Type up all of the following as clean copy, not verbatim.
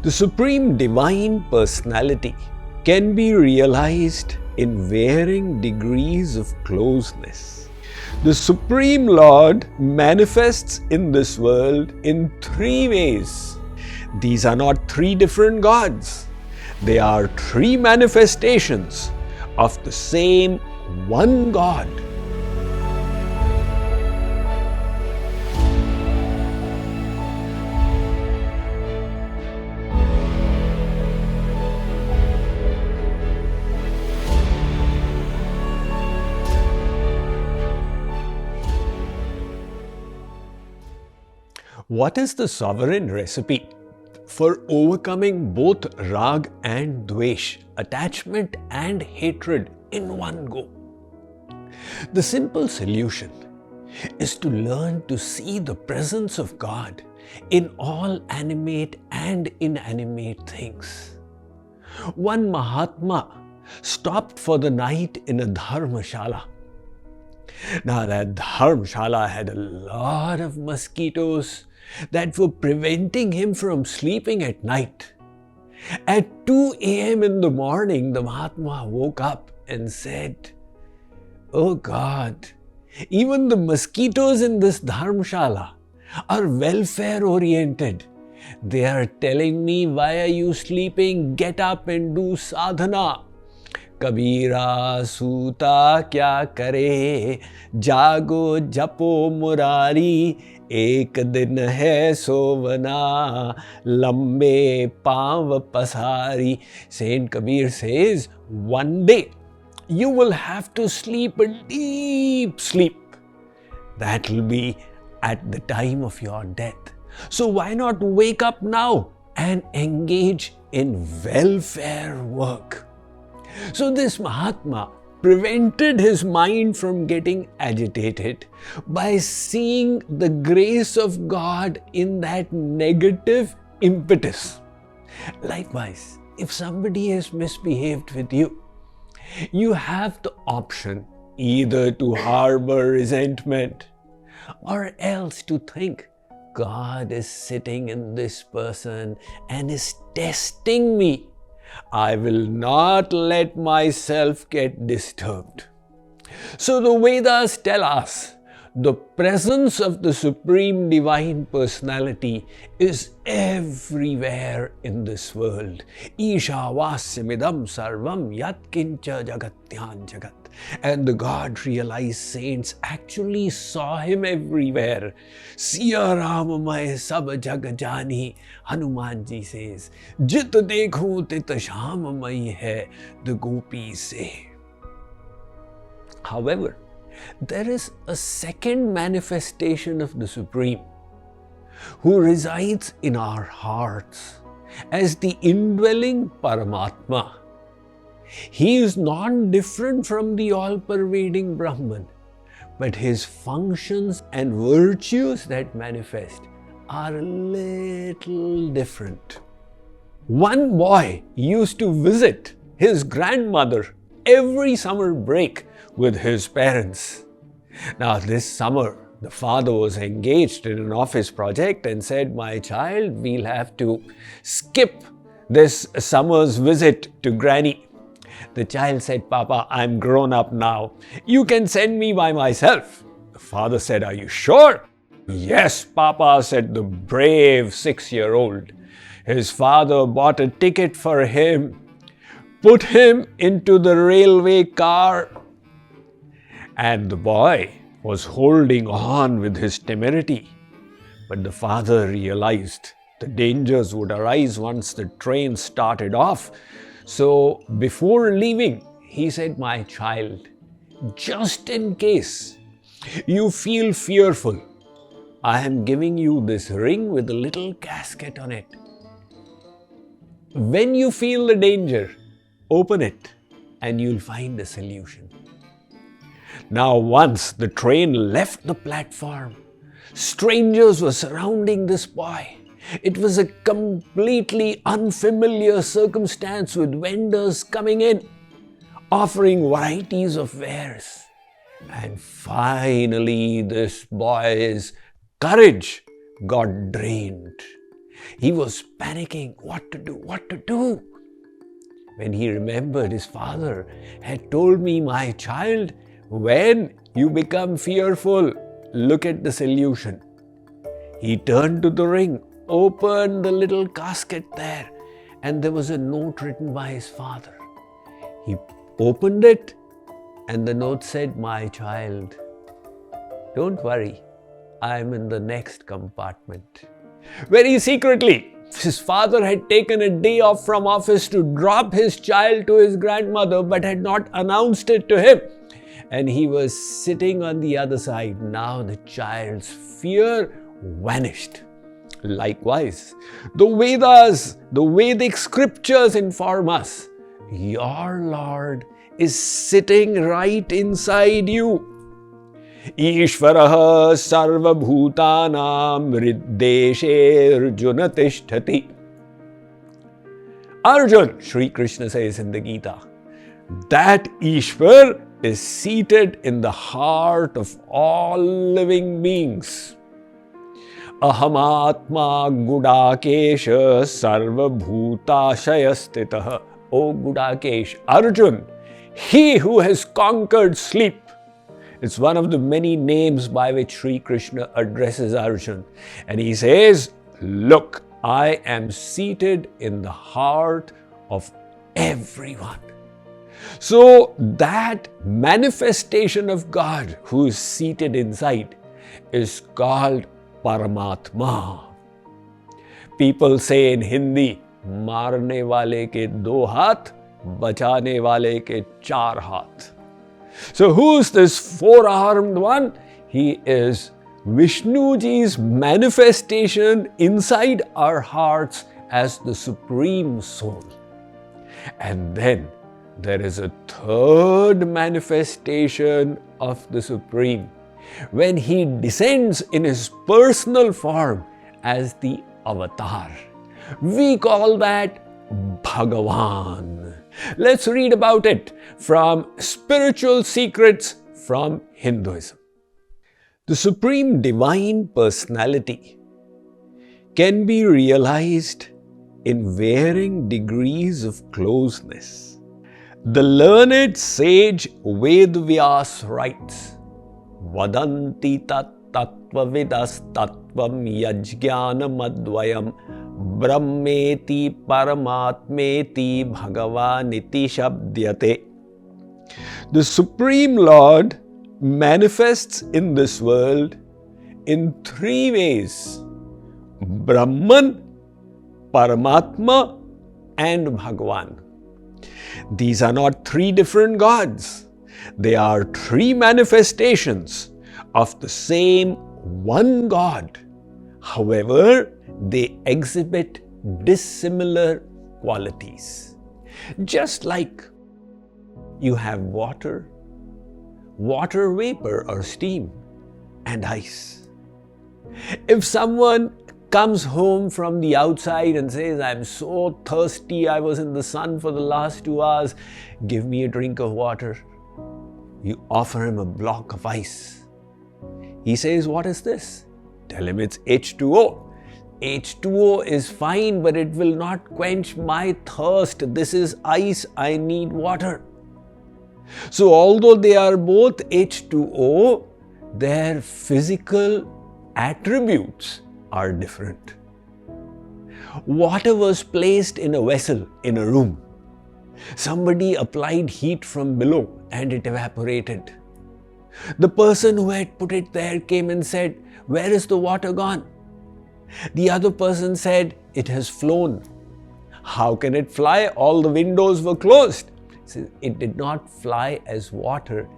The Supreme Divine Personality can be realized in varying degrees of closeness. The Supreme Lord manifests in this world in three ways. These are not three different gods. They are three manifestations of the same one God. What is the sovereign recipe for overcoming both rag and dvesh, attachment and hatred in one go? The simple solution is to learn to see the presence of God in all animate and inanimate things. One Mahatma stopped for the night in a dharmashala. Now that dharmashala had a lot of mosquitoes that were preventing him from sleeping at night. At 2 a.m. in the morning, the Mahatma woke up and said, "Oh God, even the mosquitoes in this dharmashala are welfare oriented. They are telling me, why are you sleeping? Get up and do sadhana. Kabira suta kya kare, jago japo murari, ek din hai sovana, lambe paav pasari." Saint Kabir says, one day you will have to sleep a deep sleep. That will be at the time of your death. So why not wake up now and engage in welfare work? So this Mahatma prevented his mind from getting agitated by seeing the grace of God in that negative impetus. Likewise, if somebody has misbehaved with you, you have the option either to harbor resentment or else to think, God is sitting in this person and is testing me. I will not let myself get disturbed. So the Vedas tell us the presence of the Supreme Divine Personality is everywhere in this world. Ishavasyamidam sarvam yat kincha jagatyan jagat. And the God Realized saints actually saw him everywhere. Siya Ramamay sab jag jani, Hanumanji says. Jit dekho tit shamamay hai, the gopis say. However, there is a second manifestation of the Supreme who resides in our hearts as the indwelling Paramatma. He is not different from the all-pervading Brahman, but his functions and virtues that manifest are a little different. One boy used to visit his grandmother every summer break with his parents. Now this summer, the father was engaged in an office project and said, "My child, we'll have to skip this summer's visit to Granny." The child said, "Papa, I'm grown up now. You can send me by myself." The father said, "Are you sure?" "Yes, Papa," said the brave 6-year-old. His father bought a ticket for him, put him into the railway car, and the boy was holding on with his temerity. But the father realized the dangers would arise once the train started off. So before leaving, he said, "My child, just in case you feel fearful, I am giving you this ring with a little casket on it. When you feel the danger, open it and you'll find a solution." Now once the train left the platform, strangers were surrounding this boy. It was a completely unfamiliar circumstance with vendors coming in, offering varieties of wares. And finally, this boy's courage got drained. He was panicking, what to do. When he remembered his father had told me, my child, when you become fearful, look at the solution. He turned to the ring, opened the little casket there, and there was a note written by his father. He opened it, and the note said, my child, don't worry, I'm in the next compartment. Very secretly, his father had taken a day off from office to drop his child to his grandmother, but had not announced it to him. And he was sitting on the other side. Now the child's fear vanished. Likewise, the Vedas, the Vedic scriptures inform us, your Lord is sitting right inside you. Ishvaraha sarva bhutanam riddeshe Arjuna tishtati. Arjun, Sri Krishna says in the Gita, that Ishvar is seated in the heart of all living beings. Ahamatma gudakesha sarva bhutashayastitaha. O Gudakesh, Arjun, he who has conquered sleep. It's one of the many names by which Sri Krishna addresses Arjun. And he says, look, I am seated in the heart of everyone. So that manifestation of God who is seated inside is called Paramatma. People say in Hindi, मारने वाले के 2 हाथ, बचाने वाले के 4 हाथ. So who's this 4-armed one? He is Vishnuji's manifestation inside our hearts as the Supreme Soul. And then there is a third manifestation of the Supreme when he descends in his personal form as the Avatar. We call that Bhagavan. Let's read about it from Spiritual Secrets from Hinduism. The Supreme Divine Personality can be realized in varying degrees of closeness. The learned sage Vedvyas writes, Vadanti tat tattvavidas tattvam yajnanam advayam brahmeti paramatmeti bhagavaniti shabdyate. The Supreme Lord manifests in this world in 3 ways: Brahman, Paramatma and Bhagavan. These are not 3 different gods. They are 3 manifestations of the same one God. However, they exhibit dissimilar qualities. Just like you have water vapor or steam, and ice. If someone comes home from the outside and says, I'm so thirsty, I was in the sun for the last 2 hours, give me a drink of water. You offer him a block of ice. He says, what is this? Tell him it's H2O. H2O is fine, but it will not quench my thirst. This is ice, I need water. So although they are both H2O, their physical attributes are different. Water was placed in a vessel in a room. Somebody applied heat from below and it evaporated. The person who had put it there came and said, where is the water gone? The other person said, it has flown. How can it fly? All the windows were closed. It did not fly as water.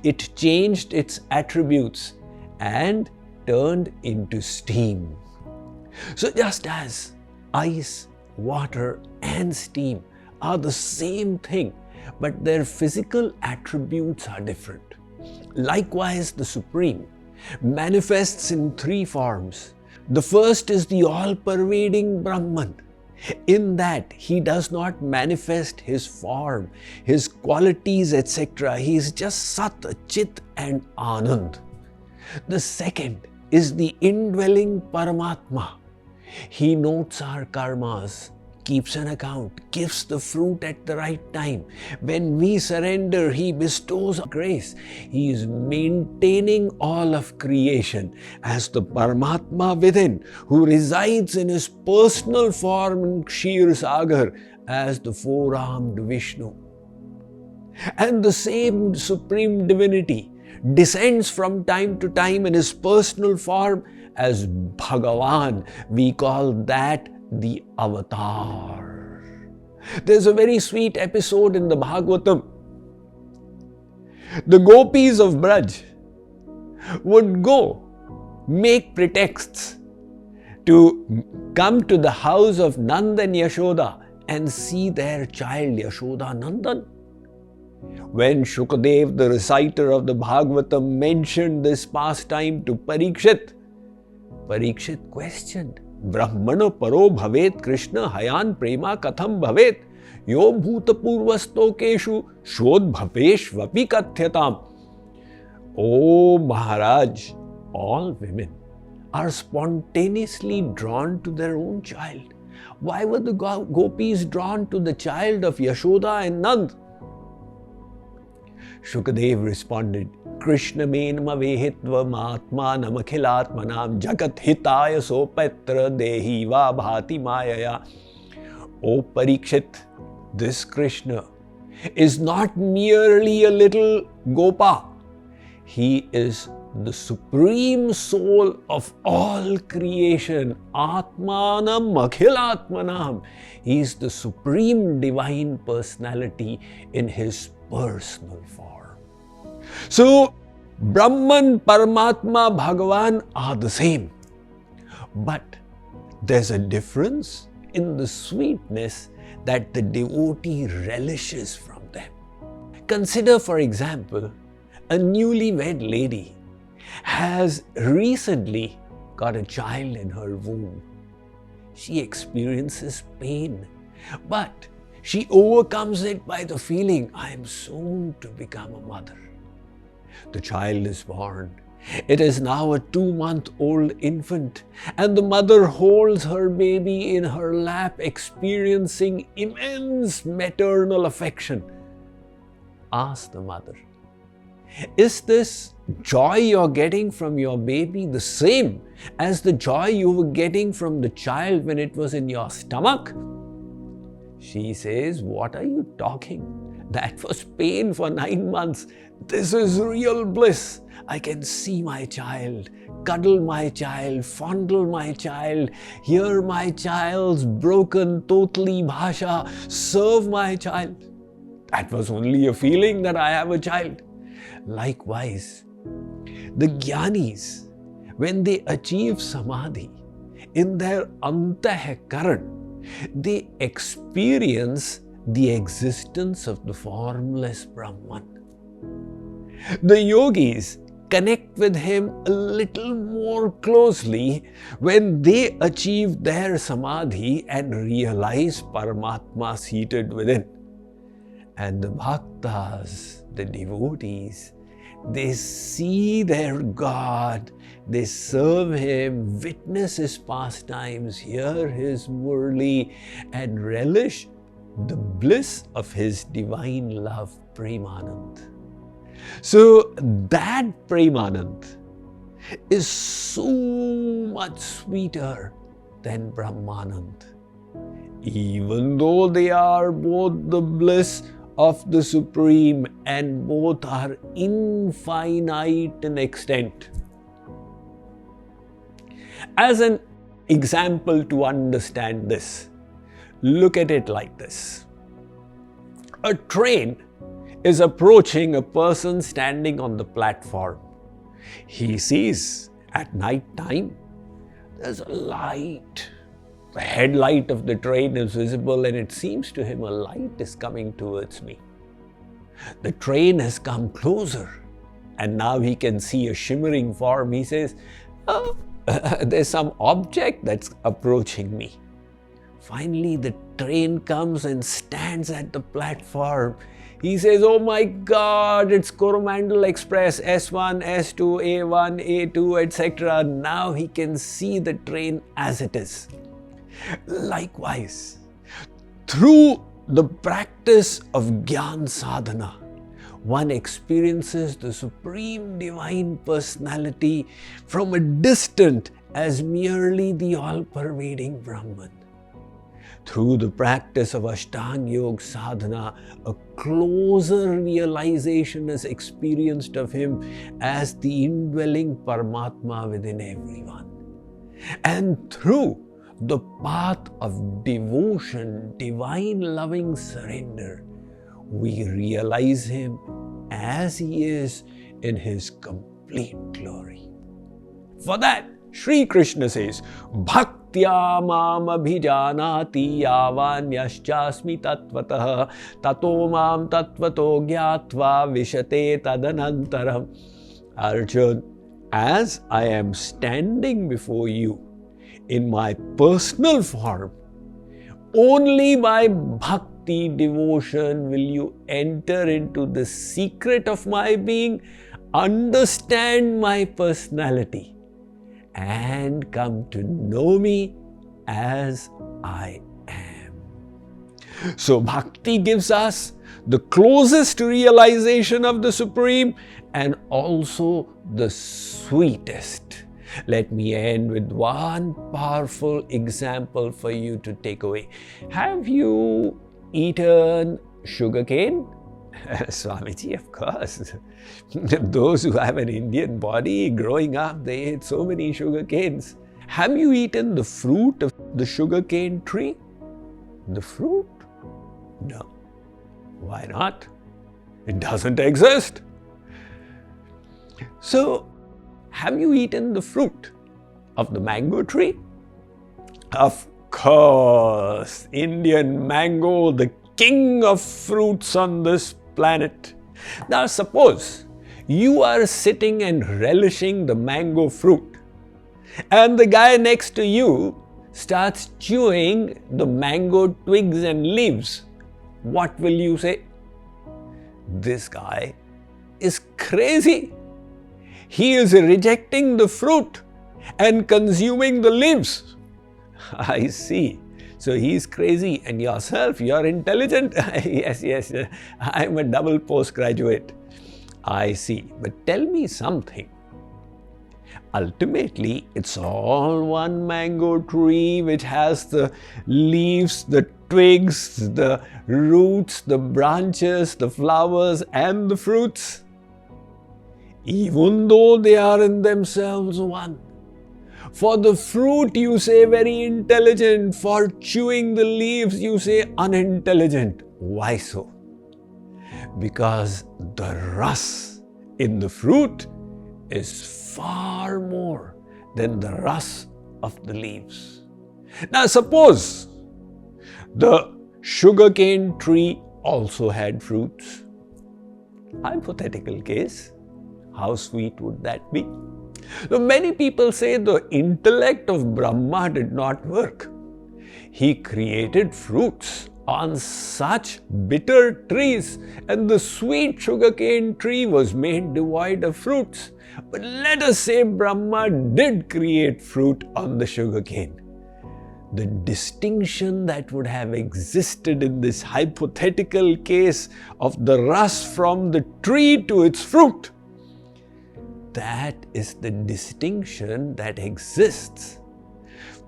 It changed its attributes and turned into steam. So just as ice, water and steam are the same thing, but their physical attributes are different. Likewise, the Supreme manifests in 3 forms. The first is the all-pervading Brahman. In that, he does not manifest his form, his qualities, etc. He is just Sat, Chit and Anand. The second is the indwelling Paramatma. He notes our karmas, keeps an account, gives the fruit at the right time. When we surrender, He bestows grace. He is maintaining all of creation as the Paramatma within, who resides in His personal form in Kshir Sagar as the four-armed Vishnu. And the same Supreme Divinity descends from time to time in His personal form as Bhagavan. We call that the avatar. There's a very sweet episode in the Bhagavatam. The gopis of Braj would go make pretexts to come to the house of Nand and Yashoda and see their child Yashoda Nandan. When Shukadev, the reciter of the Bhagavatam, mentioned this pastime to Parikshit, Parikshit questioned, Brahmana paro bhavet Krishna hayan prema katham bhavet yo bhuta purvastokeshu shodh bhavesh vapi kathyatam. Oh Maharaj, all women are spontaneously drawn to their own child. Why were the gopis drawn to the child of Yashoda and Nand? Shukadev responded, Krishna menma vehitva maatma namakhilatmanam jagat hitaya sopatra dehi va bhati mayaya. O Parikshit, this Krishna is not merely a little gopa. He is the supreme soul of all creation. Atmanam akhilatmanam. He is the supreme divine personality in His personal form. So, Brahman, Paramatma, Bhagavan are the same. But there's a difference in the sweetness that the devotee relishes from them. Consider, for example, a newlywed lady has recently got a child in her womb. She experiences pain, but she overcomes it by the feeling, I am soon to become a mother. The child is born. It is now a 2-month-old infant, and the mother holds her baby in her lap, experiencing immense maternal affection. Ask the mother, is this joy you're getting from your baby the same as the joy you were getting from the child when it was in your stomach? She says, what are you talking? That was pain for 9 months. This is real bliss. I can see my child, cuddle my child, fondle my child, hear my child's broken totally bhasha, serve my child. That was only a feeling that I have a child. Likewise, the Jnanis, when they achieve samadhi, in their antahkaran, they experience the existence of the formless Brahman. The yogis connect with Him a little more closely when they achieve their samadhi and realize Paramatma seated within. And the bhaktas, the devotees, they see their God, they serve Him, witness His pastimes, hear His murli, and relish the bliss of His divine love, Premanand. So that Premanand is so much sweeter than Brahmanand. Even though they are both the bliss of the Supreme and both are infinite in extent. As an example to understand this, look at it like this. A train is approaching a person standing on the platform. He sees at night time there's a light. The headlight of the train is visible and it seems to him a light is coming towards me. The train has come closer and now he can see a shimmering form. He says, oh, there's some object that's approaching me. Finally, the train comes and stands at the platform. He says, oh my God, it's Coromandel Express, S1, S2, A1, A2, etc. Now he can see the train as it is. Likewise, through the practice of Gyan Sadhana, one experiences the Supreme Divine Personality from a distant as merely the all-pervading Brahman. Through the practice of Ashtanga Yoga Sadhana, a closer realization is experienced of him as the indwelling Paramatma within everyone. And through the path of devotion, divine loving surrender, we realize him as he is in his complete glory. For that, Sri Krishna says, Bhaktya mam abhijanati yavanyashchasmi tatvatah tato mam tatvato gyatva vishate tadanantaram. Arjun, as I am standing before you in my personal form, only by bhakti devotion will you enter into the secret of my being, understand my personality, and come to know me as I am. So bhakti gives us the closest realization of the Supreme and also the sweetest. Let me end with one powerful example for you to take away. Have you eaten sugarcane? Swamiji, of course. Those who have an Indian body, growing up, they ate so many sugar canes. Have you eaten the fruit of the sugarcane tree? The fruit? No. Why not? It doesn't exist. So, have you eaten the fruit of the mango tree? Of course, Indian mango, the king of fruits on this planet. Now suppose you are sitting and relishing the mango fruit, and the guy next to you starts chewing the mango twigs and leaves. What will you say? This guy is crazy. He is rejecting the fruit and consuming the leaves. I see. So he is crazy and yourself, you are intelligent. Yes, I am a double postgraduate. I see. But tell me something. Ultimately, it's all one mango tree which has the leaves, the twigs, the roots, the branches, the flowers and the fruits. Even though they are in themselves one. For the fruit you say very intelligent, for chewing the leaves you say unintelligent. Why so? Because the ras in the fruit is far more than the ras of the leaves. Now suppose the sugarcane tree also had fruits. Hypothetical case. How sweet would that be? Now, many people say the intellect of Brahma did not work. He created fruits on such bitter trees, and the sweet sugarcane tree was made devoid of fruits. But let us say Brahma did create fruit on the sugarcane. The distinction that would have existed in this hypothetical case of the ras from the tree to its fruit, that is the distinction that exists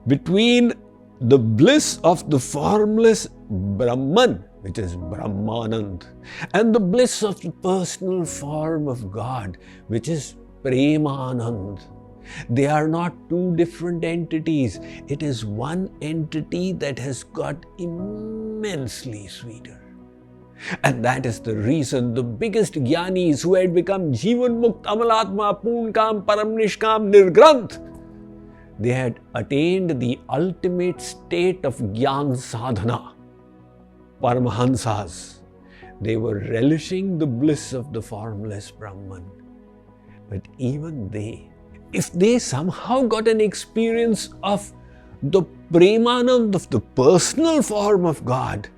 between the bliss of the formless Brahman, which is Brahmanand, and the bliss of the personal form of God, which is Premanand. They are not two different entities. It is one entity that has got immensely sweeter. And that is the reason the biggest jnanis who had become Jivan Mukt, Amalatma, Poonkam, Paramnishkam, Nirgranth, they had attained the ultimate state of Gyan Sadhana. Paramahansas, they were relishing the bliss of the formless Brahman. But even they, if they somehow got an experience of the Premanand of the personal form of God,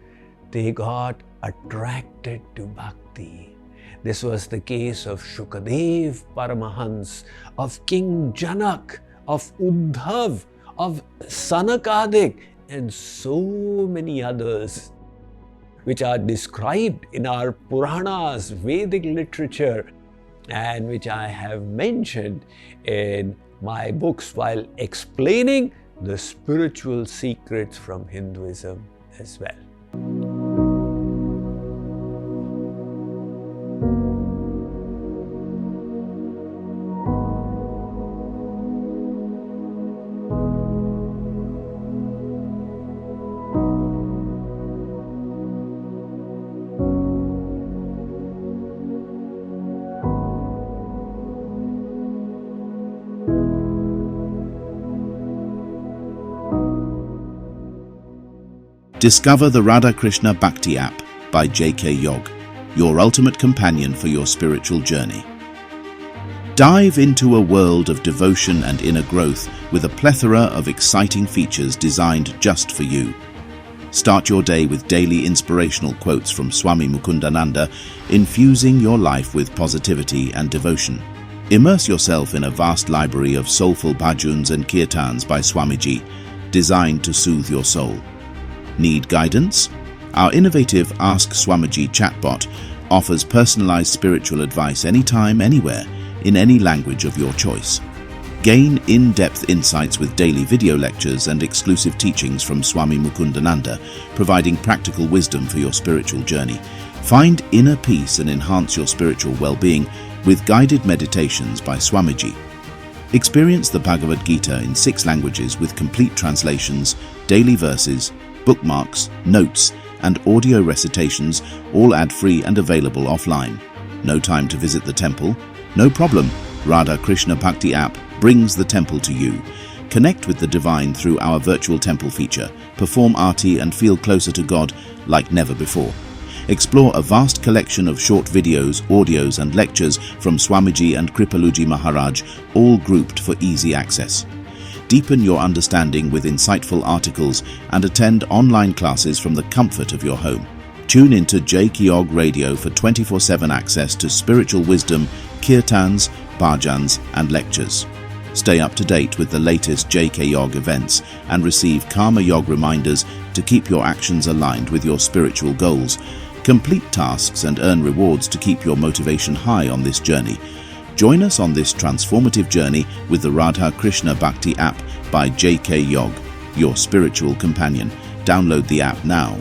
they got attracted to bhakti. This was the case of Shukadev Paramahans, of King Janak, of Uddhav, of Sanakadik, and so many others, which are described in our Puranas, Vedic literature, and which I have mentioned in my books while explaining the spiritual secrets from Hinduism as well. Discover the Radha Krishna Bhakti app by JKYog, your ultimate companion for your spiritual journey. Dive into a world of devotion and inner growth with a plethora of exciting features designed just for you. Start your day with daily inspirational quotes from Swami Mukundananda, infusing your life with positivity and devotion. Immerse yourself in a vast library of soulful bhajuns and kirtans by Swamiji, designed to soothe your soul. Need guidance? Our innovative Ask Swamiji chatbot offers personalized spiritual advice anytime, anywhere, in any language of your choice. Gain in-depth insights with daily video lectures and exclusive teachings from Swami Mukundananda, providing practical wisdom for your spiritual journey. Find inner peace and enhance your spiritual well-being with guided meditations by Swamiji. Experience the Bhagavad Gita in 6 languages with complete translations, daily verses, bookmarks, notes, and audio recitations, all ad-free and available offline. No time to visit the temple? No problem. Radha Krishna Bhakti app brings the temple to you. Connect with the divine through our virtual temple feature, perform aarti and feel closer to God like never before. Explore a vast collection of short videos, audios and lectures from Swamiji and Kripaluji Maharaj, all grouped for easy access. Deepen your understanding with insightful articles and attend online classes from the comfort of your home. Tune into JKYog Radio for 24/7 access to spiritual wisdom, kirtans, bhajans and lectures. Stay up to date with the latest JKYog events and receive Karma Yog reminders to keep your actions aligned with your spiritual goals. Complete tasks and earn rewards to keep your motivation high on this journey. Join us on this transformative journey with the Radha Krishna Bhakti app by JKYog, your spiritual companion. Download the app now.